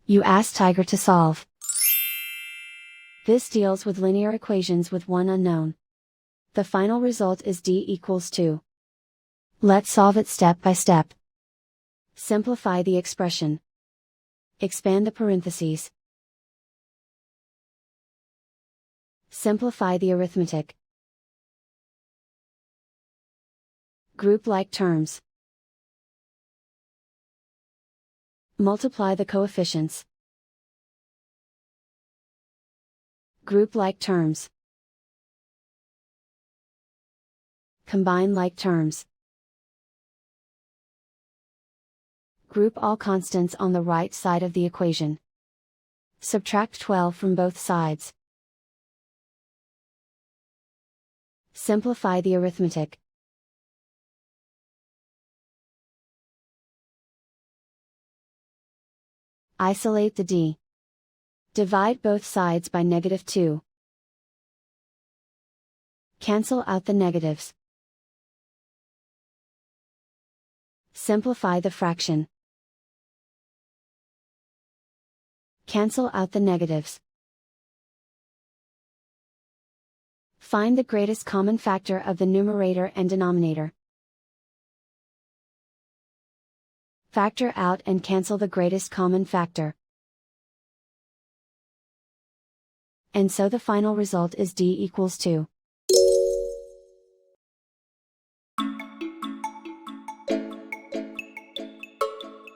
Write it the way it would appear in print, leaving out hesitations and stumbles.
You ask Tiger to solve. This deals with linear equations with one unknown. The final result is d equals 2. Let's solve it step by step. Simplify the expression. Expand the parentheses. Simplify the arithmetic. Group like terms. Multiply the coefficients. Group like terms. Combine like terms. Group all constants on the right side of the equation. Subtract 12 from both sides. Simplify the arithmetic. Isolate the d. Divide both sides by -2. Cancel out the negatives. Simplify the fraction. Cancel out the negatives. Find the greatest common factor of the numerator and denominator. Factor out and cancel the greatest common factor. And so the final result is d equals 2.